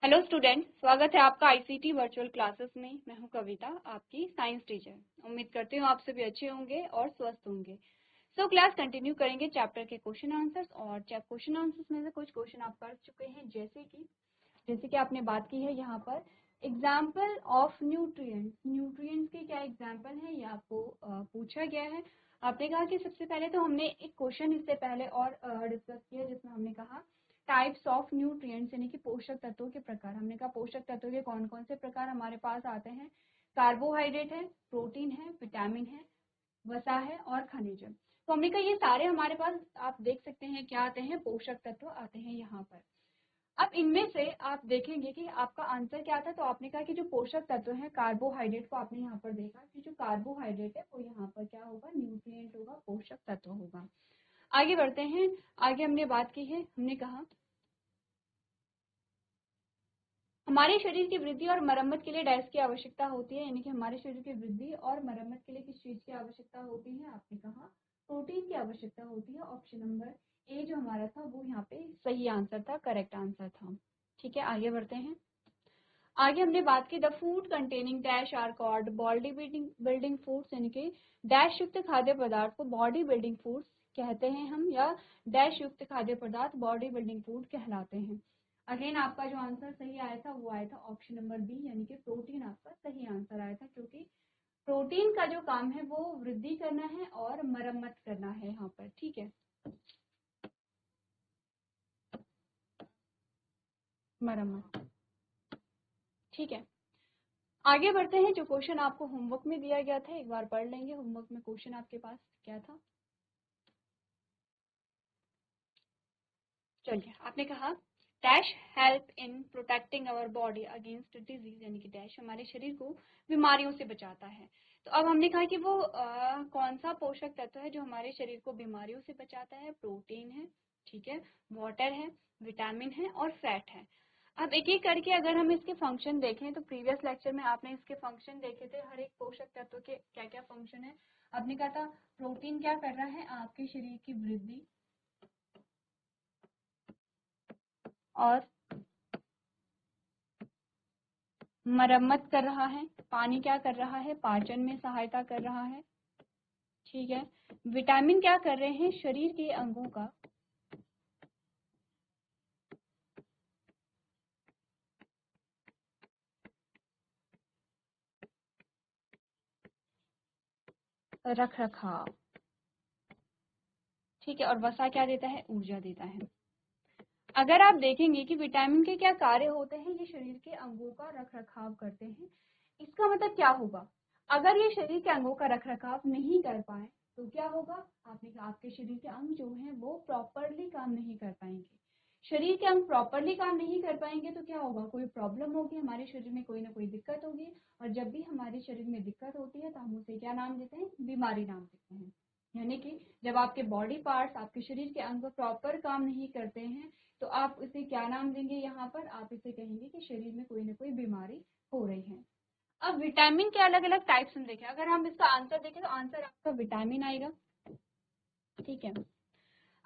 Hello student, स्वागत है आपका आईसीटी वर्चुअल क्लासेस में। मैं हूं कविता, आपकी साइंस टीचर। उम्मीद करती हूं आप सभी अच्छे होंगे और स्वस्थ होंगे। क्लास कंटिन्यू करेंगे चैप्टर के क्वेश्चन आंसर्स, और क्वेश्चन आंसर्स में से कुछ क्वेश्चन आप कर चुके हैं, जैसे कि आपने बात की है यहाँ पर एग्जाम्पल ऑफ न्यूट्रिएंट्स। न्यूट्रिएंट्स के क्या एग्जाम्पल है, ये आपको पूछा गया है। आपने कहा कि सबसे पहले तो हमने एक क्वेश्चन इससे पहले और डिस्कस किया, जिसमें हमने कहा टाइप्स ऑफ न्यूट्रिएंट्स, यानी कि पोषक तत्वों के प्रकार। हमने कहा पोषक तत्वों के कौन कौन से प्रकार हमारे पास आते हैं। कार्बोहाइड्रेट है, प्रोटीन है, विटामिन है, वसा है और खनिज है। तो हमने कहा ये सारे हमारे पास आप देख सकते हैं क्या आते हैं, पोषक तत्व आते हैं यहाँ पर। अब इनमें से आप देखेंगे कि आपका आंसर क्या था। तो आपने कहा कि जो पोषक तत्व है कार्बोहाइड्रेट को आपने यहाँ पर देखा कि जो कार्बोहाइड्रेट है वो यहाँ पर क्या होगा, न्यूट्रिएंट होगा, पोषक तत्व होगा। आगे बढ़ते हैं। आगे हमने बात की है, हमने कहा हमारे शरीर की वृद्धि और मरम्मत के लिए डैश की आवश्यकता होती है, यानी कि हमारे शरीर की वृद्धि और मरम्मत के लिए किस चीज की आवश्यकता होती है। आपने कहा प्रोटीन की आवश्यकता होती है। ऑप्शन नंबर ए जो हमारा था वो यहाँ पे सही आंसर था, करेक्ट आंसर था। ठीक है, आगे बढ़ते हैं। आगे हमने बात की the food containing dash are called body building foods, यानी कि डैश युक्त खाद्य पदार्थ को बॉडी बिल्डिंग फूड्स कहते हैं हम, या डैश युक्त खाद्य पदार्थ बॉडी बिल्डिंग फूड कहलाते हैं। अगेन आपका जो आंसर सही आया था वो आया था ऑप्शन नंबर बी, यानी कि प्रोटीन आपका सही आंसर आया था, क्योंकि प्रोटीन का जो काम है वो वृद्धि करना है और मरम्मत करना है यहाँ पर। ठीक है, मरम्मत। ठीक है, आगे बढ़ते हैं। जो क्वेश्चन आपको होमवर्क में दिया गया था एक बार पढ़ लेंगे। होमवर्क में क्वेश्चन आपके पास क्या था, चलिए। आपने कहा dash help in protecting our body against disease, यानी कि डैश हमारे शरीर को बीमारियों से बचाता है। तो अब हमने कहा कि वो कौन सा पोषक तत्व है जो हमारे शरीर को बीमारियों से बचाता है। प्रोटीन है, ठीक है, वाटर है, विटामिन है और फैट है। अब एक एक करके अगर हम इसके फंक्शन देखें तो प्रीवियस लेक्चर में आपने इसके फंक्शन देखे थे, हर एक पोषक तत्व के क्या क्या फंक्शन है। आपने कहा था प्रोटीन क्या कर रहा है, आपके शरीर की वृद्धि और मरम्मत कर रहा है। पानी क्या कर रहा है, पाचन में सहायता कर रहा है। ठीक है, विटामिन क्या कर रहे हैं, शरीर के अंगों का रख रखाव। ठीक है, और वसा क्या देता है, ऊर्जा देता है। अगर आप देखेंगे कि विटामिन के क्या कार्य होते हैं, ये शरीर के अंगों का रख रखाव करते हैं। इसका मतलब क्या होगा, अगर ये शरीर के अंगों का रख रखाव नहीं कर पाए तो क्या होगा। आपने कहा आपके शरीर के अंग जो हैं वो प्रॉपरली काम नहीं कर पाएंगे। शरीर के अंग प्रॉपरली काम नहीं कर पाएंगे तो क्या होगा, कोई प्रॉब्लम होगी, हमारे शरीर में कोई ना कोई दिक्कत होगी। और जब भी हमारे शरीर में दिक्कत होती है तो हम उसे क्या नाम देते हैं, बीमारी नाम देते हैं। यानी कि जब आपके बॉडी पार्ट्स, आपके शरीर के अंग प्रॉपर काम नहीं करते हैं तो आप इसे क्या नाम देंगे, यहाँ पर आप इसे कहेंगे कि शरीर में कोई ना कोई बीमारी हो रही है। अब विटामिन के अलग अलग टाइप्स हम देखें, अगर हम इसका आंसर देखें तो आंसर आपका विटामिन आएगा। ठीक है,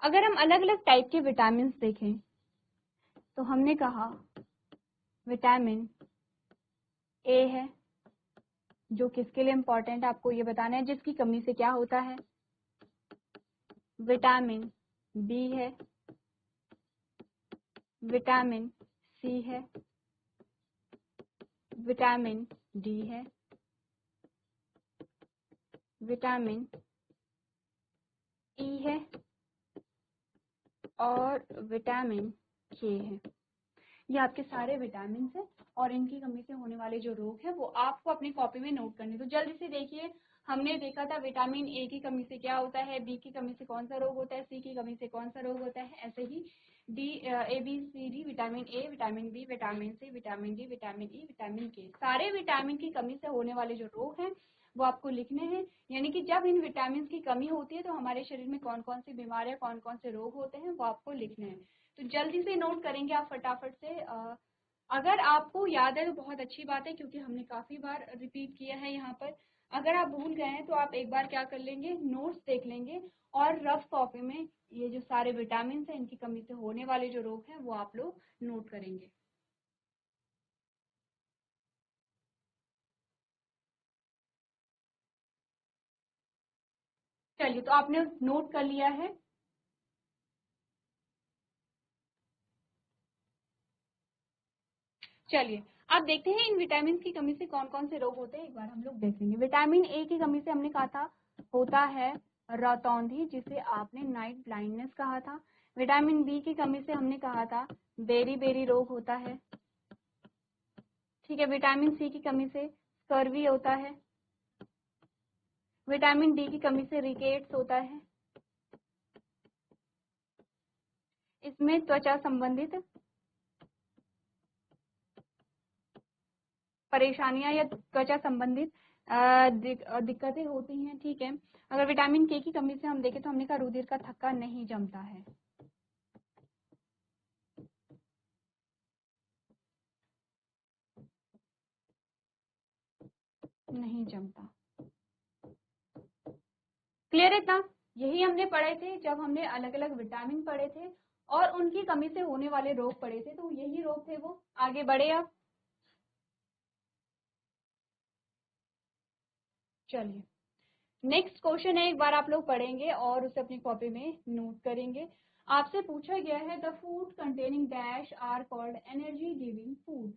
अगर हम अलग अलग टाइप के विटामिन देखें तो हमने कहा विटामिन ए है, जो किसके लिए इंपॉर्टेंट है आपको ये बताना है, जिसकी कमी से क्या होता है। विटामिन बी है, विटामिन सी है, विटामिन डी है, विटामिन ई है और विटामिन के है। ये आपके सारे विटामिन हैं और इनकी कमी से होने वाले जो रोग हैं वो आपको अपनी कॉपी में नोट करने। तो जल्दी से देखिए, हमने देखा था विटामिन ए की कमी से क्या होता है, बी की कमी से कौन सा रोग होता है, सी की कमी से कौन सा रोग होता है। ऐसे ही D A B C D, vitamin A, vitamin B, vitamin C, vitamin D, vitamin E, vitamin K, सारे विटामिन की कमी से होने वाले जो रोग हैं वो आपको लिखने हैं। यानी कि जब इन विटामिन की कमी होती है तो हमारे शरीर में कौन कौन सी बीमारियां, कौन कौन से रोग होते हैं वो आपको लिखने हैं। तो जल्दी से नोट करेंगे आप फटाफट से। अगर आपको याद है तो बहुत अच्छी बात है, क्योंकि हमने काफी बार रिपीट किया है यहाँ पर। अगर आप भूल गए हैं तो आप एक बार क्या कर लेंगे, नोट्स देख लेंगे और रफ कॉपी में ये जो सारे विटामिन है इनकी कमी से होने वाले जो रोग हैं वो आप लोग नोट करेंगे। चलिए, तो आपने नोट कर लिया है। चलिए, आप देखते हैं इन विटामिन की कमी से कौन कौन से रोग होते हैं, एक बार हम लोग देखेंगे। विटामिन ए की कमी से हमने कहा था होता है रतौंधी, जिसे आपने नाइट ब्लाइंडनेस कहा था। विटामिन बी की कमी से हमने कहा था बेरी बेरी रोग होता है, ठीक है। विटामिन सी की कमी से स्कर्वी होता है। विटामिन डी की कमी से रिकेट्स होता है। इसमें त्वचा संबंधित परेशानियां या त्वचा संबंधित दिक्कतें होती हैं, ठीक है। अगर विटामिन के की कमी से हम देखें तो हमने कहा रुधिर का थक्का नहीं जमता है, नहीं जमता। क्लियर है इतना? यही हमने पढ़े थे जब हमने अलग अलग विटामिन पढ़े थे और उनकी कमी से होने वाले रोग पढ़े थे, तो यही रोग थे वो। आगे बढ़े अब। चलिए, नेक्स्ट क्वेश्चन है, एक बार आप लोग पढ़ेंगे और उसे अपनी कॉपी में नोट करेंगे। आपसे पूछा गया है the food containing dash are called energy giving food,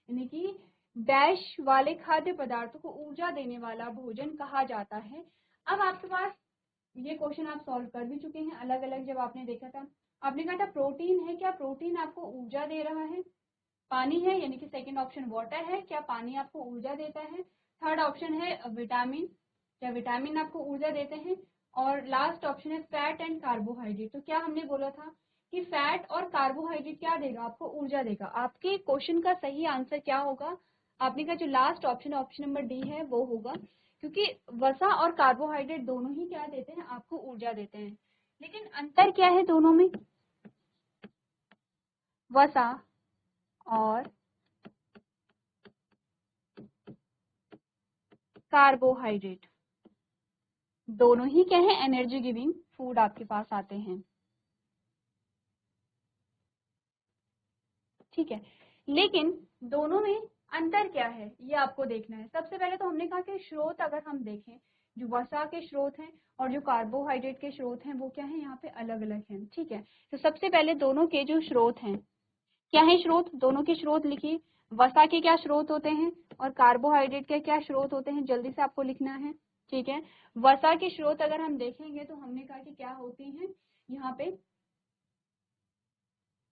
यानी कि डैश वाले खाद्य पदार्थों को ऊर्जा देने वाला भोजन कहा जाता है। अब आपके पास ये क्वेश्चन आप सॉल्व कर भी चुके हैं अलग अलग। जब आपने देखा था, आपने कहा था प्रोटीन है, क्या प्रोटीन आपको ऊर्जा दे रहा है? पानी है, यानी कि सेकंड ऑप्शन वाटर है, क्या पानी आपको ऊर्जा देता है? थर्ड ऑप्शन है विटामिन, क्या विटामिन आपको ऊर्जा देते हैं? और लास्ट ऑप्शन है फैट एंड कार्बोहाइड्रेट। तो क्या हमने बोला था कि फैट और कार्बोहाइड्रेट क्या देगा आपको? ऊर्जा देगा। आपके क्वेश्चन का सही आंसर क्या होगा? आपने कहा जो last option, option number D है, वो होगा, क्योंकि वसा और कार्बोहाइड्रेट दोनों ही क्या देते हैं? आपको ऊर्जा देते हैं। लेकिन अंतर क्या है दोनों में? वसा और कार्बोहाइड्रेट दोनों ही क्या है? एनर्जी गिविंग फूड आपके पास आते हैं, ठीक है। लेकिन दोनों में अंतर क्या है ये आपको देखना है। सबसे पहले तो हमने कहा कि स्रोत अगर हम देखें, जो वसा के स्रोत हैं और जो कार्बोहाइड्रेट के स्रोत हैं वो क्या है? यहाँ पे अलग अलग हैं, ठीक है। तो सबसे पहले दोनों के जो स्रोत हैं, क्या है स्रोत? दोनों के स्रोत लिखिए। वसा के क्या स्रोत होते हैं और कार्बोहाइड्रेट के क्या स्रोत होते हैं? जल्दी से आपको लिखना है, ठीक है। वसा के स्रोत अगर हम देखेंगे तो हमने कहा कि क्या होती हैं, यहाँ पे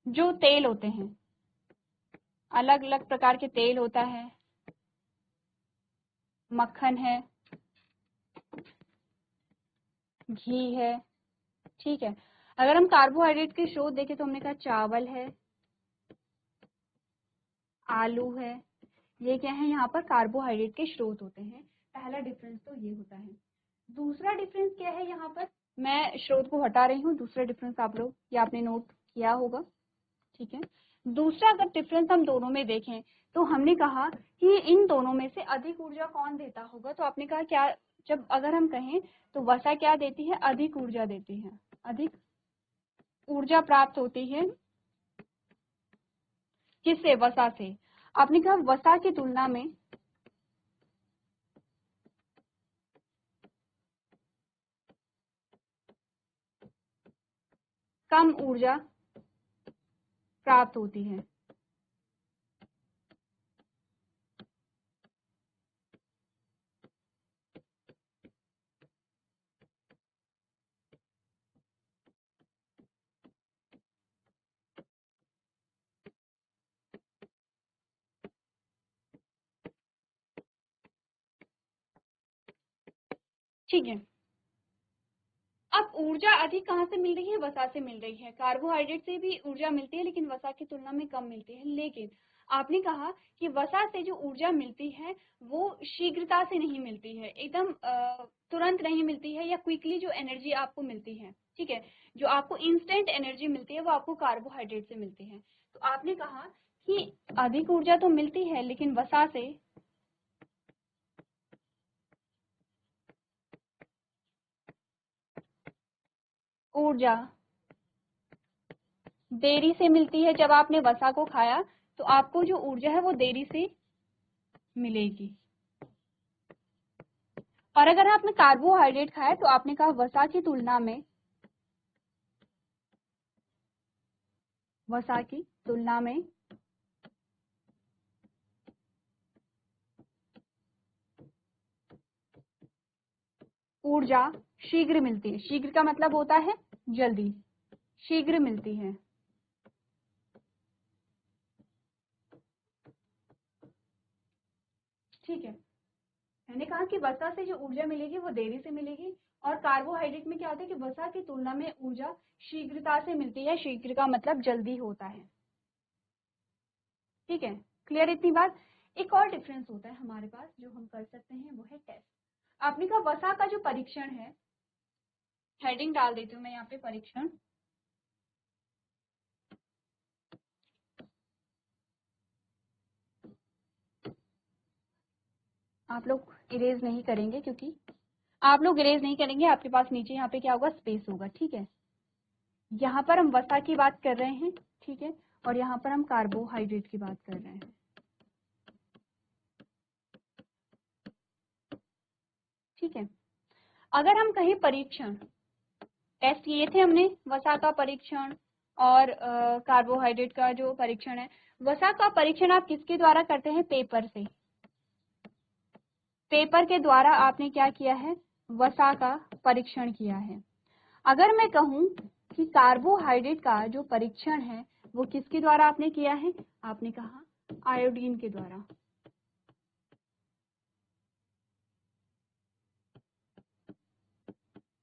जो तेल होते हैं, अलग अलग प्रकार के तेल होता है, मक्खन है, घी है, ठीक है। अगर हम कार्बोहाइड्रेट के स्रोत देखें तो हमने कहा चावल है, आलू है, ये क्या है? यहाँ पर कार्बोहाइड्रेट के स्रोत होते हैं। पहला डिफरेंस तो ये होता है। दूसरा डिफरेंस क्या है? यहाँ पर मैं स्रोत को हटा रही हूँ, दूसरा डिफरेंस आप लोग ये आपने नोट किया होगा, ठीक है। दूसरा अगर डिफरेंस हम दोनों में देखें तो हमने कहा कि इन दोनों में से अधिक ऊर्जा कौन देता होगा? तो आपने कहा क्या, जब अगर हम कहें तो वसा क्या देती है? अधिक ऊर्जा देती है, अधिक ऊर्जा प्राप्त होती है किससे? वसा से। आपने कहा वसा की तुलना में कम ऊर्जा प्राप्त होती है, ठीक है। अब ऊर्जा अधिक कहाँ से मिल रही है? वसा से मिल रही है। कार्बोहाइड्रेट से भी ऊर्जा मिलती है लेकिन वसा की तुलना में कम मिलती है। लेकिन आपने कहा कि वसा से जो ऊर्जा मिलती है वो शीघ्रता से नहीं मिलती है, एकदम तुरंत नहीं मिलती है, या क्विकली जो एनर्जी आपको मिलती है, ठीक है, जो आपको इंस्टेंट एनर्जी मिलती है वो आपको कार्बोहाइड्रेट से मिलती है। तो आपने कहा कि अधिक ऊर्जा तो मिलती है लेकिन वसा से ऊर्जा देरी से मिलती है। जब आपने वसा को खाया तो आपको जो ऊर्जा है वो देरी से मिलेगी। और अगर आपने कार्बोहाइड्रेट खाया तो आपने कहा वसा की तुलना में ऊर्जा शीघ्र मिलती है। शीघ्र का मतलब होता है जल्दी, शीघ्र मिलती है। ठीक है, मैंने कहा कि वसा से जो ऊर्जा मिलेगी वो देरी से मिलेगी, और कार्बोहाइड्रेट में क्या होता है कि वसा की तुलना में ऊर्जा शीघ्रता से मिलती है। शीघ्र का मतलब जल्दी होता है। ठीक है, क्लियर इतनी बात। एक और डिफरेंस होता है हमारे पास जो हम कर सकते हैं, वो है टेस्ट। आपने कहा वसा का जो परीक्षण है, हेडिंग डाल देती हूँ मैं यहाँ पे, परीक्षण। आप लोग इरेज नहीं करेंगे, क्योंकि आप लोग इरेज नहीं करेंगे, आपके पास नीचे यहाँ पे क्या होगा, स्पेस होगा। ठीक है, यहाँ पर हम वसा की बात कर रहे हैं, ठीक है, और यहाँ पर हम कार्बोहाइड्रेट की बात कर रहे हैं। ठीक है, अगर हम कहीं परीक्षण टेस्ट किए थे हमने, वसा का परीक्षण और कार्बोहाइड्रेट का जो परीक्षण है, वसा का परीक्षण आप किसके द्वारा करते हैं, पेपर से। पेपर के द्वारा आपने क्या किया है, वसा का परीक्षण किया है। अगर मैं कहूं कि कार्बोहाइड्रेट का जो परीक्षण है वो किसके द्वारा आपने किया है, आपने कहा आयोडीन के द्वारा।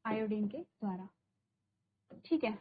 आयोडीन के द्वारा। ठीक है,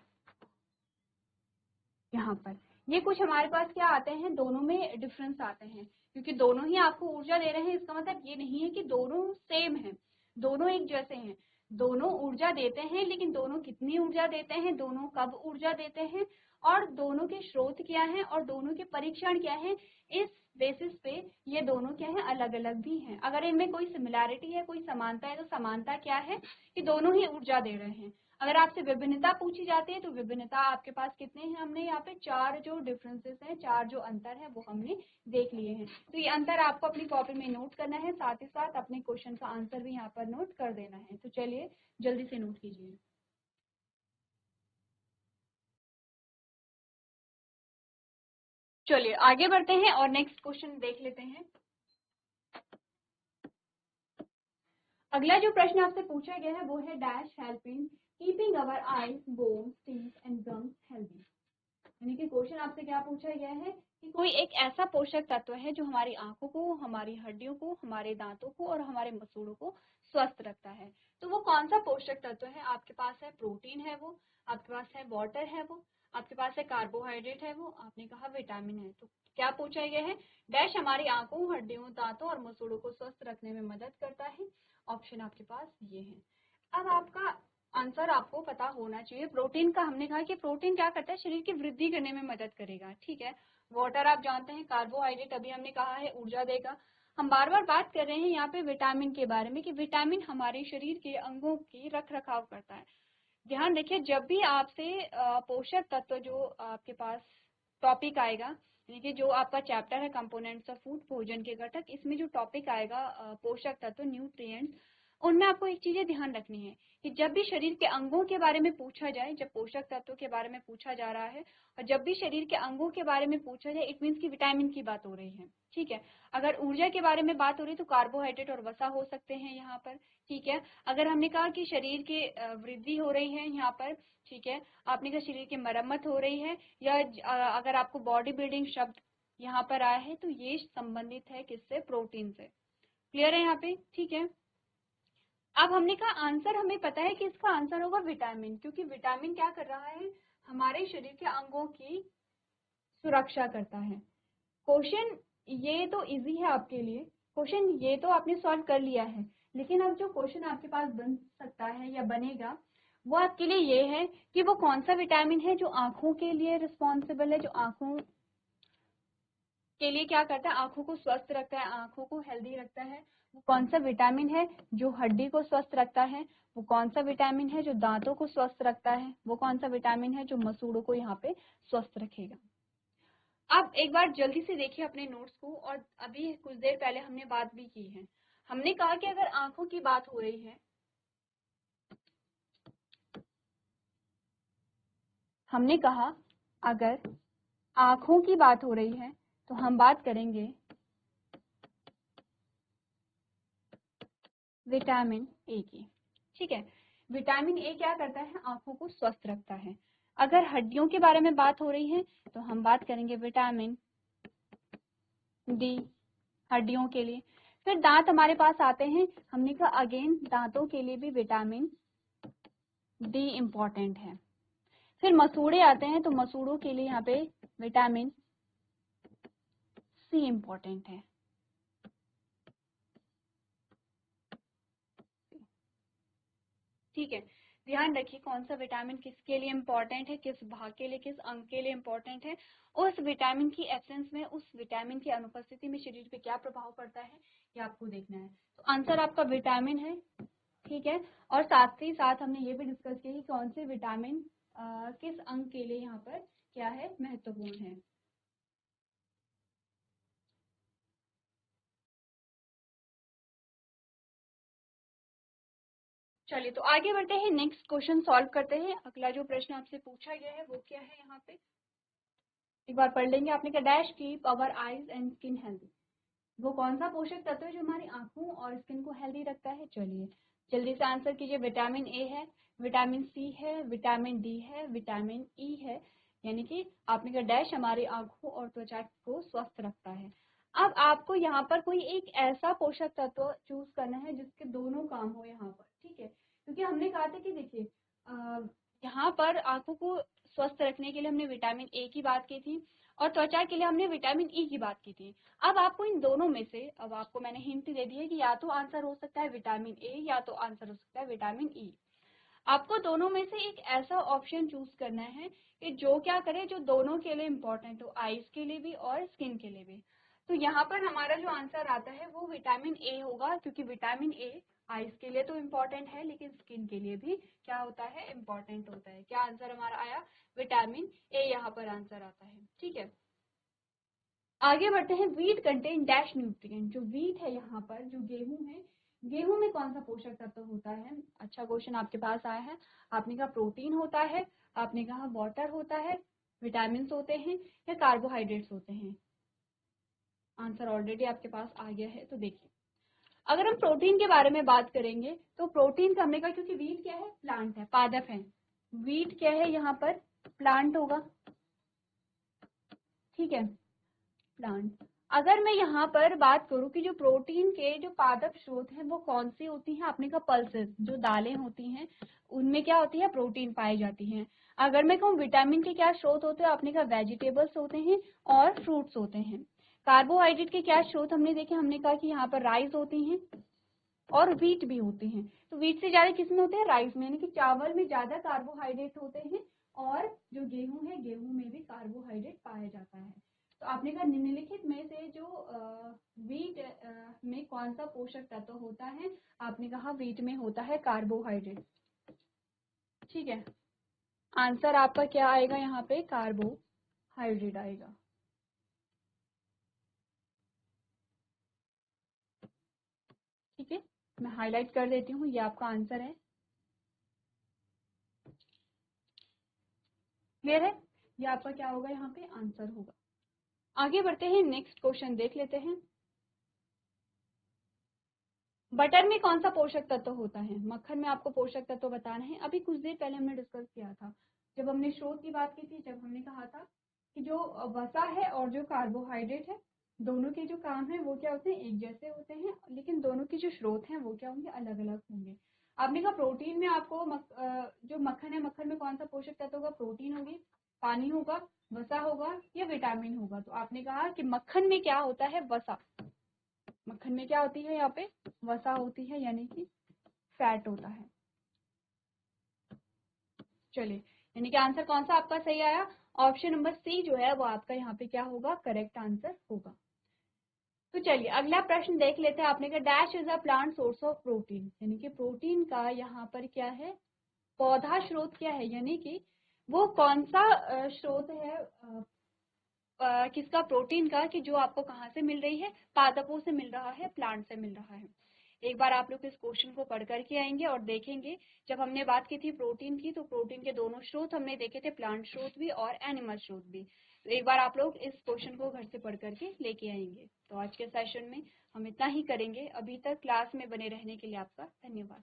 यहाँ पर ये कुछ हमारे पास क्या आते हैं, दोनों में डिफरेंस आते हैं, क्योंकि दोनों ही आपको ऊर्जा दे रहे हैं। इसका मतलब ये नहीं है कि दोनों सेम है, दोनों एक जैसे हैं। दोनों ऊर्जा देते हैं, लेकिन दोनों कितनी ऊर्जा देते हैं, दोनों कब ऊर्जा देते हैं, और दोनों के स्रोत क्या हैं, और दोनों के परीक्षण क्या हैं, इस बेसिस पे ये दोनों क्या है, अलग अलग भी हैं। अगर इनमें कोई सिमिलैरिटी है, कोई समानता है, तो समानता क्या है कि दोनों ही ऊर्जा दे रहे हैं। अगर आपसे विभिन्नता पूछी जाती है तो विभिन्नता आपके पास कितने हैं, हमने यहाँ पे 4 जो डिफरेंसेस हैं, 4 जो अंतर है वो हमने देख लिए हैं। तो ये अंतर आपको अपनी कॉपी में नोट करना है, साथ ही साथ अपने क्वेश्चन का आंसर भी यहाँ पर नोट कर देना है। तो चलिए जल्दी से नोट कीजिए। चलिए आगे बढ़ते हैं और नेक्स्ट क्वेश्चन देख लेते हैं। अगला जो प्रश्न आपसे पूछा गया है वो है dash help in keeping our eyes, bones, teeth and gums healthy. यानी कि क्वेश्चन आपसे क्या पूछा गया है कि कोई एक ऐसा पोषक तत्व है जो हमारी आंखों को, हमारी हड्डियों को, हमारे दांतों को और हमारे मसूड़ों को स्वस्थ रखता है। तो वो कौन सा पोषक तत्व है? आपके पास है प्रोटीन है वो, आपके पास है वाटर है वो, आपके पास है कार्बोहाइड्रेट है वो, आपने कहा विटामिन है। तो क्या पूछा गया है? डैश हमारी आंखों, हड्डियों, दांतों और मसूड़ों को स्वस्थ रखने में मदद करता है। ऑप्शन आपके पास ये है। अब आपका आंसर आपको पता होना चाहिए। प्रोटीन का हमने कहा कि प्रोटीन क्या करता है, शरीर की वृद्धि करने में मदद करेगा। ठीक है, वाटर आप जानते हैं, कार्बोहाइड्रेट अभी हमने कहा है ऊर्जा देगा। हम बार बार बात कर रहे हैं यहाँ पे विटामिन के बारे में कि विटामिन हमारे शरीर के अंगों की रख रखाव करता है। ध्यान रखिए, जब भी आपसे पोषक तत्व जो आपके पास टॉपिक आएगा, यानी कि जो आपका चैप्टर है कंपोनेंट्स ऑफ फूड, भोजन के घटक, इसमें जो टॉपिक आएगा पोषक तत्व, न्यूट्रिएंट्स, उनमें आपको एक चीजें ध्यान रखनी है कि जब भी शरीर के अंगों के बारे में पूछा जाए, जब पोषक तत्वों के बारे में पूछा जा रहा है और जब भी शरीर के अंगों के बारे में पूछा जाए, इट मीन्स की विटामिन की बात हो रही है। ठीक है, अगर ऊर्जा के बारे में बात हो रही है तो कार्बोहाइड्रेट और वसा हो सकते हैं यहाँ पर। ठीक है, अगर हमने कहा कि शरीर के वृद्धि हो रही है यहाँ पर, ठीक है, आपने कहा शरीर की मरम्मत हो रही है, या अगर आपको बॉडी बिल्डिंग शब्द यहाँ पर आया है तो ये संबंधित है किससे? प्रोटीन से। क्लियर है यहाँ पे? ठीक है, अब हमने कहा आंसर हमें पता है कि इसका आंसर होगा विटामिन, क्योंकि विटामिन क्या कर रहा है, हमारे शरीर के अंगों की सुरक्षा करता है। क्वेश्चन ये तो इजी है आपके लिए, क्वेश्चन ये तो आपने सॉल्व कर लिया है, लेकिन अब जो क्वेश्चन आपके पास बन सकता है या बनेगा वो आपके लिए ये है कि वो कौन सा विटामिन है जो आंखों के लिए रिस्पॉन्सिबल है, जो आंखों के लिए क्या करता है, आंखों को स्वस्थ रखता है, आंखों को हेल्दी रखता है। वो कौन सा विटामिन है जो हड्डी को स्वस्थ रखता है, वो कौन सा विटामिन है जो दांतों को स्वस्थ रखता है, वो कौन सा विटामिन है जो मसूड़ों को यहाँ पे स्वस्थ रखेगा। अब एक बार जल्दी से देखिए अपने नोट्स को, और अभी कुछ देर पहले हमने बात भी की है। हमने कहा कि अगर आंखों की बात हो रही है, हमने कहा अगर आंखों की बात हो रही है तो हम बात करेंगे विटामिन ए की। ठीक है, विटामिन ए क्या करता है, आंखों को स्वस्थ रखता है। अगर हड्डियों के बारे में बात हो रही है तो हम बात करेंगे विटामिन डी, हड्डियों के लिए। फिर दांत हमारे पास आते हैं, हमने कहा अगेन दांतों के लिए भी विटामिन डी इम्पोर्टेंट है। फिर मसूड़े आते हैं, तो मसूड़ों के लिए यहाँ पे विटामिन सी इम्पोर्टेंट है। ठीक है, ध्यान रखिए कौन सा विटामिन किसके लिए इम्पोर्टेंट है, किस भाग के लिए, किस अंग के लिए इम्पोर्टेंट है। उस विटामिन की एब्सेंस में, उस विटामिन की अनुपस्थिति में शरीर पे क्या प्रभाव पड़ता है, ये आपको देखना है। तो आंसर आपका विटामिन है। ठीक है, और साथ ही साथ हमने ये भी डिस्कस किया कि कौन से विटामिन किस अंग के लिए यहाँ पर क्या है, महत्वपूर्ण है। चलिए तो आगे बढ़ते हैं, नेक्स्ट क्वेश्चन सॉल्व करते हैं। अगला जो प्रश्न आपसे पूछा गया है वो क्या है, यहाँ पे एक बार पढ़ लेंगे। आपने कहा dash keep our eyes and skin healthy. वो कौन सा पोषक तत्व है जो हमारी आंखों और स्किन को हेल्दी रखता है? चलिए जल्दी से आंसर कीजिए। विटामिन ए है, विटामिन सी है, विटामिन डी है, विटामिन ई है। यानी कि आपने कहा डैश हमारी आंखों और त्वचा को स्वस्थ रखता है। अब आपको यहाँ पर कोई एक ऐसा पोषक तत्व चूज करना है जिसके दोनों काम हो यहाँ पर। ठीक है, क्योंकि हमने कहा था कि देखिए यहाँ पर आंखों को स्वस्थ रखने के लिए हमने विटामिन ए की बात की थी और त्वचा के लिए हमने विटामिन ई की बात की थी। अब आपको इन दोनों में से, अब आपको मैंने हिंट दे दी है कि या तो आंसर हो सकता है विटामिन ए या तो आंसर हो सकता है विटामिन ई। आपको दोनों में से एक ऐसा ऑप्शन चूज करना है कि जो क्या करे, जो दोनों के लिए इम्पोर्टेंट हो, आईज के लिए भी और स्किन के लिए भी। तो यहाँ पर हमारा जो आंसर आता है वो विटामिन ए होगा, क्योंकि विटामिन ए आईज के लिए तो इम्पोर्टेंट है लेकिन स्किन के लिए भी क्या होता है, इम्पोर्टेंट होता है। क्या आंसर हमारा आया? विटामिन ए यहाँ पर आंसर आता है। ठीक है, आगे बढ़ते हैं। Wheat contain dash nutrient. जो वीट है यहाँ पर, जो गेहूं है, गेहूं में कौन सा पोषक तत्व होता है? अच्छा क्वेश्चन आपके पास आया है। आपने कहा प्रोटीन होता है, आपने कहा वाटर होता है, विटामिन होते हैं या कार्बोहाइड्रेट्स होते हैं? आंसर ऑलरेडी आपके पास आ गया है। तो देखिए अगर हम प्रोटीन के बारे में बात करेंगे तो प्रोटीन का हमने कहा, क्योंकि वीट क्या है, प्लांट है, पादप है। वीट क्या है यहाँ पर, प्लांट होगा। ठीक है, प्लांट। अगर मैं यहाँ पर बात करूँ कि जो प्रोटीन के जो पादप स्रोत हैं वो कौन सी होती हैं, आपने कहा पल्सेस, जो दालें होती हैं उनमें क्या होती है, प्रोटीन पाई जाती हैं। अगर मैं कहूँ विटामिन के क्या स्रोत होते हैं, आपने कहा वेजिटेबल्स होते हैं और फ्रूट्स होते हैं। कार्बोहाइड्रेट के क्या स्रोत हमने देखे, हमने कहा कि यहाँ पर राइस होती हैं और व्हीट भी होते हैं। तो व्हीट से ज्यादा किसमें होते हैं, राइस में, यानी कि चावल में ज्यादा कार्बोहाइड्रेट होते हैं और जो गेहूं है, गेहूं में भी कार्बोहाइड्रेट पाया जाता है। तो आपने कहा निम्नलिखित में से जो व्हीट में कौन सा पोषक तत्व होता है? आपने कहा व्हीट में होता है कार्बोहाइड्रेट। ठीक है, आंसर आपका क्या आएगा यहाँ पे, कार्बोहाइड्रेट आएगा। ठीक है, मैं हाईलाइट कर देती हूँ, ये आपका आंसर है। क्लियर है? ये आपका क्या होगा, यहाँ पे आंसर होगा। आगे बढ़ते हैं, नेक्स्ट क्वेश्चन देख लेते हैं। बटर में कौन सा पोषक तत्व होता है? मक्खन में आपको पोषक तत्व बताना है। अभी कुछ देर पहले हमने डिस्कस किया था, जब हमने स्रोत की बात की थी, जब हमने कहा था कि जो वसा है और जो कार्बोहाइड्रेट है, दोनों के जो काम है वो क्या होते हैं, एक जैसे होते हैं, लेकिन दोनों के जो स्रोत हैं वो क्या होंगे, अलग अलग होंगे। आपने कहा प्रोटीन में आपको जो मक्खन है, मक्खन में कौन सा पोषक तत्व होगा, प्रोटीन होगी, पानी होगा, वसा होगा या विटामिन होगा? तो आपने कहा कि मक्खन में क्या होता है, वसा। मक्खन में क्या होती है, यहाँ पे वसा होती है, यानी कि फैट होता है। चलिए, यानी कि आंसर कौन सा आपका सही आया, ऑप्शन नंबर सी जो है वो आपका यहाँ पे क्या होगा, करेक्ट आंसर होगा। तो चलिए अगला प्रश्न देख लेते हैं। आपने कहा dash is a plant source of protein, यानी कि प्रोटीन का यहाँ पर क्या है, पौधा स्रोत क्या है, यानी कि वो कौन सा स्रोत है किसका, प्रोटीन का, कि जो आपको कहाँ से मिल रही है, पादपों से मिल रहा है, प्लांट से मिल रहा है। एक बार आप लोग इस क्वेश्चन को पढ़ करके आएंगे और देखेंगे, जब हमने बात की थी प्रोटीन की, तो प्रोटीन के दोनों स्रोत हमने देखे थे, प्लांट स्रोत भी और एनिमल स्रोत भी। तो एक बार आप लोग इस क्वेश्चन को घर से पढ़ करके लेके आएंगे। तो आज के सेशन में हम इतना ही करेंगे। अभी तक क्लास में बने रहने के लिए आपका धन्यवाद।